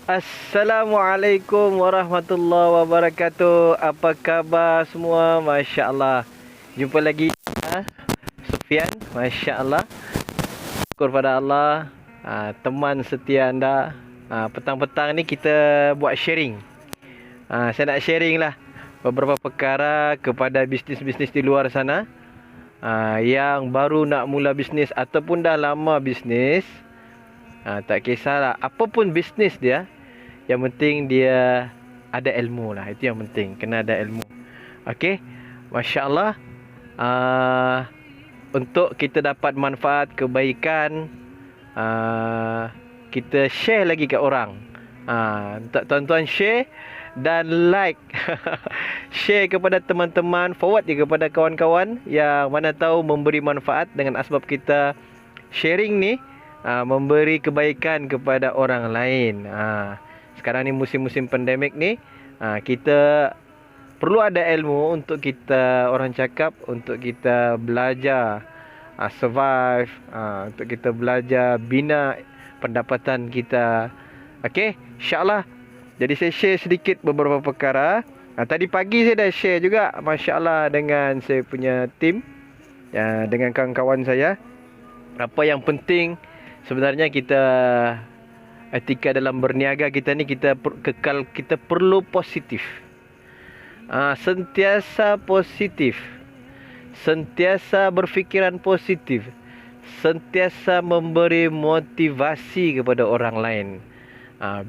Assalamualaikum warahmatullahi wabarakatuh. Apa khabar semua? Masya Allah. Jumpa lagi Sufian. Masya Allah. Syukur pada Allah. Teman setia anda. Petang-petang ni kita buat sharing. Saya nak sharing lah beberapa perkara kepada bisnes-bisnes di luar sana. Yang baru nak mula bisnes ataupun dah lama bisnes. Tak kisahlah apapun bisnes dia, yang penting dia ada ilmu lah. Itu yang penting, kena ada ilmu. Okey, Masya Allah. Untuk kita dapat manfaat, kebaikan, kita share lagi ke orang. Tuan-tuan share dan like. Share kepada teman-teman, forward dia kepada kawan-kawan yang mana tahu memberi manfaat dengan asbab kita sharing ni. Memberi kebaikan kepada orang lain. Sekarang ni musim-musim pandemik ni, kita perlu ada ilmu untuk kita, orang cakap, untuk kita belajar survive, untuk kita belajar bina pendapatan kita. Okey, insya-Allah. Jadi saya share sedikit beberapa perkara. Tadi pagi saya dah share juga, masya-Allah, dengan saya punya tim, dengan kawan-kawan saya. Apa yang penting sebenarnya kita, etika dalam berniaga kita ni, kita kekal, kita perlu positif. Sentiasa positif. Sentiasa berfikiran positif. Sentiasa memberi motivasi kepada orang lain.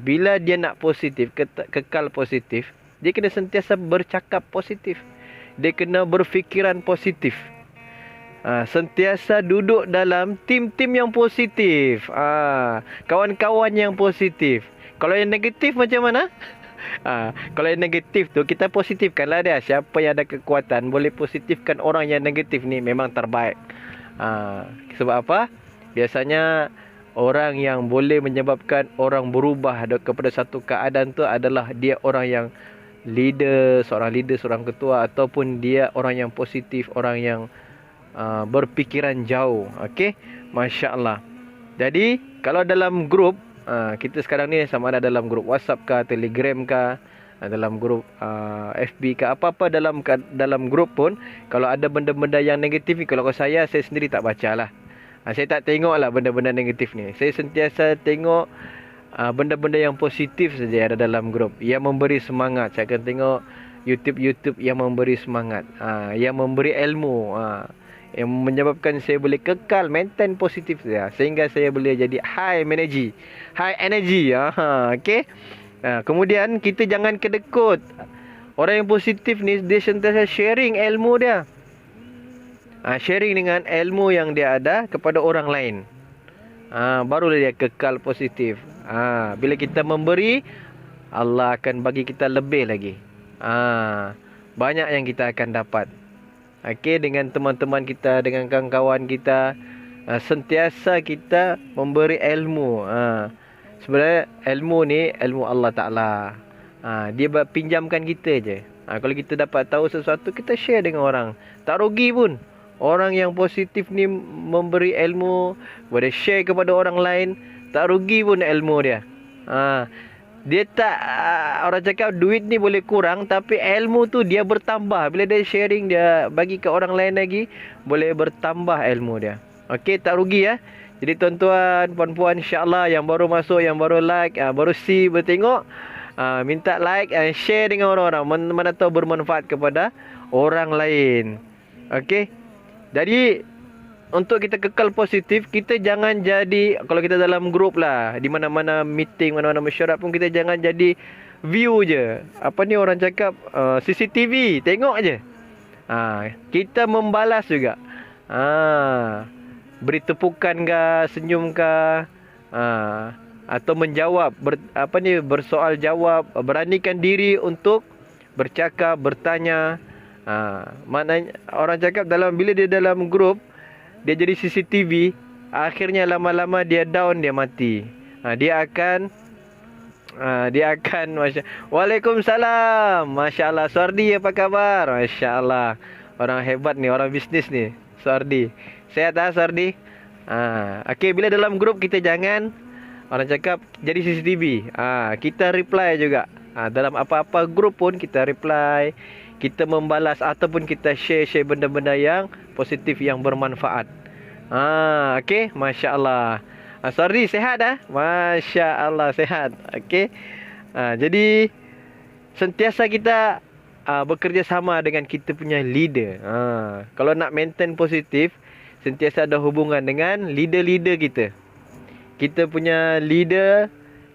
Bila dia nak positif, kekal positif, dia kena sentiasa bercakap positif. Dia kena berfikiran positif. Sentiasa duduk dalam tim-tim yang positif, kawan-kawan yang positif. Kalau yang negatif macam mana? Kalau yang negatif tu, kita positifkanlah dia. Siapa yang ada kekuatan boleh positifkan orang yang negatif ni, memang terbaik. Sebab apa? Biasanya orang yang boleh menyebabkan orang berubah kepada satu keadaan tu adalah dia orang yang leader, seorang ketua, ataupun dia orang yang positif, orang yang berpikiran jauh. Okey, Masya Allah. Jadi kalau dalam grup, kita sekarang ni sama ada dalam grup WhatsApp ke, Telegram ke, dalam grup FB ke, apa-apa dalam grup pun, kalau ada benda-benda yang negatif ni, kalau saya sendiri tak baca lah. Saya tak tengok lah benda-benda negatif ni. Saya sentiasa tengok benda-benda yang positif saja ada dalam grup, yang memberi semangat. Saya akan tengok YouTube yang memberi semangat, yang memberi ilmu, yang menyebabkan saya boleh kekal maintain positif saya, sehingga saya boleh jadi high energy. Okey. Kemudian kita jangan kedekut. Orang yang positif ni, dia sentiasa sharing ilmu dia. Sharing dengan ilmu yang dia ada kepada orang lain. Barulah dia kekal positif. Bila kita memberi, Allah akan bagi kita lebih lagi. Banyak yang kita akan dapat. Okey, dengan teman-teman kita, dengan kawan-kawan kita, sentiasa kita memberi ilmu. Sebenarnya ilmu ni, ilmu Allah Ta'ala. Dia pinjamkan kita je. Kalau kita dapat tahu sesuatu, kita share dengan orang. Tak rugi pun. Orang yang positif ni memberi ilmu, boleh share kepada orang lain, tak rugi pun ilmu dia. Dia tak, orang cakap duit ni boleh kurang, tapi ilmu tu dia bertambah. Bila dia sharing, dia bagi ke orang lain lagi, boleh bertambah ilmu dia. Okey, tak rugi ya. Jadi tuan-tuan, puan-puan, insya-Allah yang baru masuk, yang baru like, baru see, bertengok, minta like and share dengan orang-orang, mana tahu bermanfaat kepada orang lain. Okey. Jadi untuk kita kekal positif, kita jangan jadi, kalau kita dalam grup lah, di mana-mana meeting, mana-mana mesyuarat pun, kita jangan jadi view je. Apa ni orang cakap, CCTV, tengok je. Kita membalas juga. Beri tepukan ke, senyum ke, atau menjawab, bersoal jawab, beranikan diri untuk bercakap, bertanya. Maknanya orang cakap, bila dia dalam grup, dia jadi CCTV, akhirnya lama-lama dia down, dia mati. Dia akan Waalaikumsalam. Masya Allah. Suardi, apa kabar? Masya Allah. Orang hebat ni, orang bisnis ni, Suardi. Sehat tak Suardi? Okey, bila dalam grup kita jangan Orang cakap jadi CCTV. Kita reply juga. Dalam apa-apa grup pun kita reply, kita membalas ataupun kita share benda-benda yang positif yang bermanfaat. Okey, masya-Allah. Sorry, sihat dah? Masya-Allah, sihat. Okey. Jadi sentiasa kita bekerja sama dengan kita punya leader. Kalau nak maintain positif, sentiasa ada hubungan dengan leader-leader kita. Kita punya leader,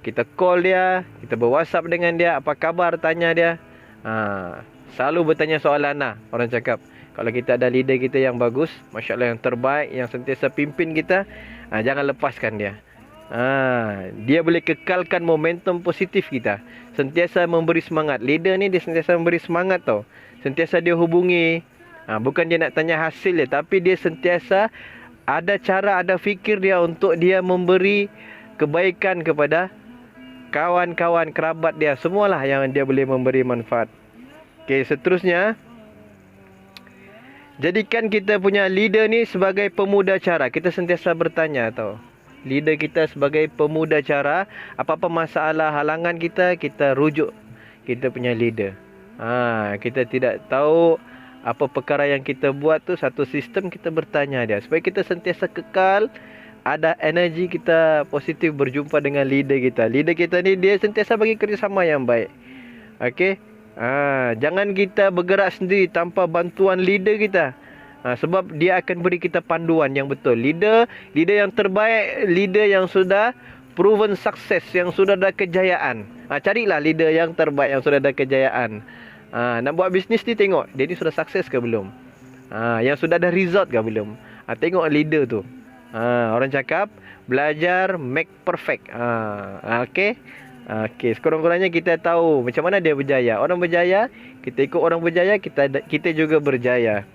kita call dia, kita berwhatsapp dengan dia, apa khabar, tanya dia. Selalu bertanya soalan lah, orang cakap. Kalau kita ada leader kita yang bagus, masya-Allah, yang terbaik, yang sentiasa pimpin kita, jangan lepaskan dia. Dia boleh kekalkan momentum positif kita. Sentiasa memberi semangat. Leader ni dia sentiasa memberi semangat tau. Sentiasa dia hubungi. Bukan dia nak tanya hasil dia, tapi dia sentiasa ada cara, ada fikir dia untuk dia memberi kebaikan kepada kawan-kawan, kerabat dia. Semualah yang dia boleh memberi manfaat. Okey, seterusnya, jadikan kita punya leader ni sebagai pemuda cara. Kita sentiasa bertanya tau. Leader kita sebagai pemuda cara. Apa-apa masalah, halangan kita, kita rujuk kita punya leader. Kita tidak tahu apa perkara yang kita buat tu, satu sistem, kita bertanya dia. Supaya kita sentiasa kekal, ada energi kita positif berjumpa dengan leader kita. Leader kita ni dia sentiasa bagi kerjasama yang baik. Okey. Jangan kita bergerak sendiri tanpa bantuan leader kita. Sebab dia akan beri kita panduan yang betul. Leader yang terbaik, leader yang sudah proven sukses, yang sudah ada kejayaan. Carilah leader yang terbaik, yang sudah ada kejayaan. Nak buat bisnes ni, tengok dia ni sudah sukses ke belum. Yang sudah ada result ke belum. Tengok leader tu. Orang cakap belajar make perfect. Okey. Sekurang-kurangnya kita tahu macam mana dia berjaya. Orang berjaya, kita ikut orang berjaya, kita juga berjaya.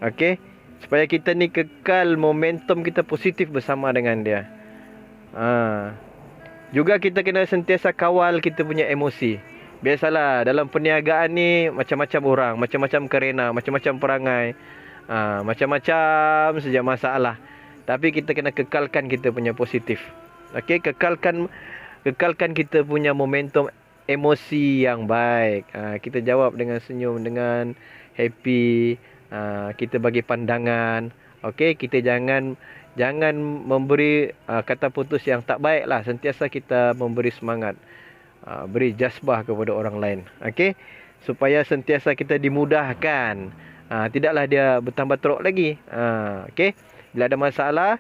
Okey. Supaya kita ni kekal momentum kita positif bersama dengan dia. Juga kita kena sentiasa kawal kita punya emosi. Biasalah dalam perniagaan ni macam-macam orang, macam-macam kerena, macam-macam perangai, macam-macam saja masalah. Tapi kita kena kekalkan kita punya positif. Okey, kekalkan kita punya momentum emosi yang baik. Kita jawab dengan senyum, dengan happy. Kita bagi pandangan. Okey, kita jangan memberi kata putus yang tak baik lah. Sentiasa kita memberi semangat. Beri jazbah kepada orang lain. Okey, supaya sentiasa kita dimudahkan. Tidaklah dia bertambah teruk lagi. Okey, bila ada masalah,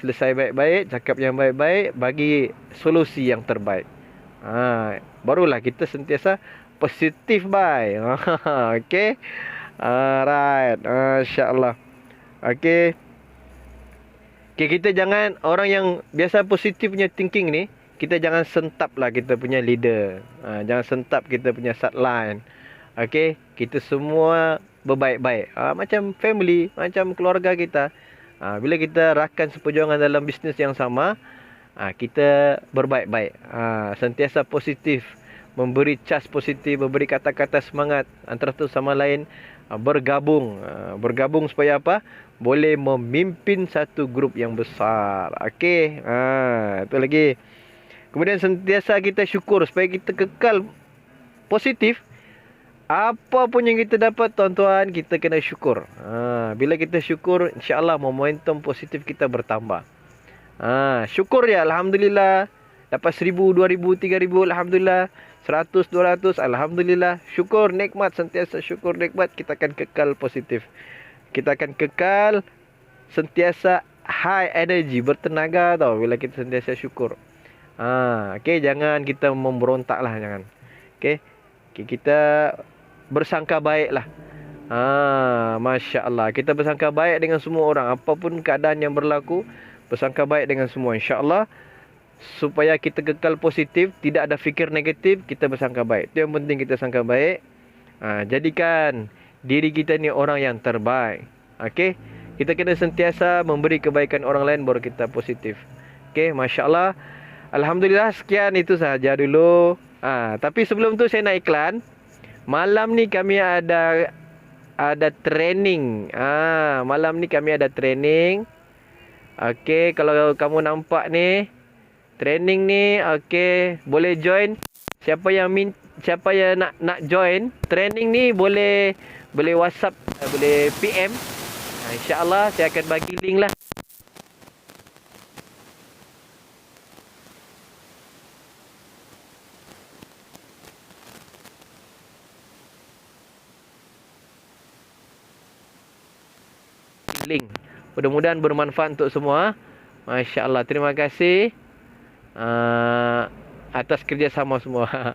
selesai baik-baik, cakap yang baik-baik, bagi solusi yang terbaik. Barulah kita sentiasa positif, bye. Okey. Alright, masya-Allah. Okey. Kita jangan, orang yang biasa positif punya thinking ni, kita jangan sentap lah kita punya leader. Jangan sentap kita punya sideline. Okey, kita semua berbaik-baik. Macam family, macam keluarga kita. Bila kita rakan seperjuangan dalam bisnes yang sama, kita berbaik-baik. Sentiasa positif, memberi charge positif, memberi kata-kata semangat antara satu sama lain. Bergabung. Bergabung supaya apa? Boleh memimpin satu grup yang besar. Okey. Itu lagi. Kemudian sentiasa kita syukur supaya kita kekal positif. Apa pun yang kita dapat, tuan-tuan, kita kena syukur. Bila kita syukur, insya-Allah momentum positif kita bertambah. Syukur ya, alhamdulillah. Dapat 1000, 2000, 3000, alhamdulillah. 100, 200, alhamdulillah. Syukur, nikmat, sentiasa syukur, nikmat. Kita akan kekal positif. Kita akan kekal sentiasa high energy, bertenaga tau bila kita sentiasa syukur. Okey, jangan kita memberontak lah, jangan. Okey, kita bersangka baik lah. Masya-Allah, kita bersangka baik dengan semua orang, apapun keadaan yang berlaku, bersangka baik dengan semua, insya-Allah. Supaya kita kekal positif, tidak ada fikir negatif, kita bersangka baik. Itu yang penting, kita sangka baik. Jadikan diri kita ni orang yang terbaik. Okey, kita kena sentiasa memberi kebaikan orang lain, baru kita positif. Okey, masya-Allah. Alhamdulillah, sekian itu sahaja dulu. Tapi sebelum tu saya nak iklan. Malam ni kami ada training. Malam ni kami ada training. Okey, kalau kamu nampak ni, Training ni okey, boleh join. Siapa yang nak join training ni boleh WhatsApp, boleh PM. InsyaAllah saya akan bagi link lah. Link. Mudah-mudahan bermanfaat untuk semua. Masya Allah. Terima kasih atas kerjasama semua.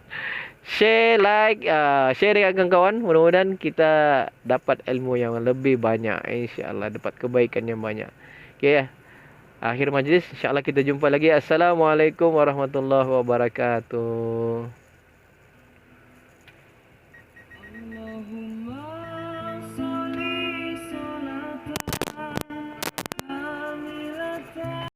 Share, like, share dengan kawan-kawan. Mudah-mudahan kita dapat ilmu yang lebih banyak. InsyaAllah dapat kebaikan yang banyak. Okay. Akhir majlis. InsyaAllah kita jumpa lagi. Assalamualaikum warahmatullahi wabarakatuh.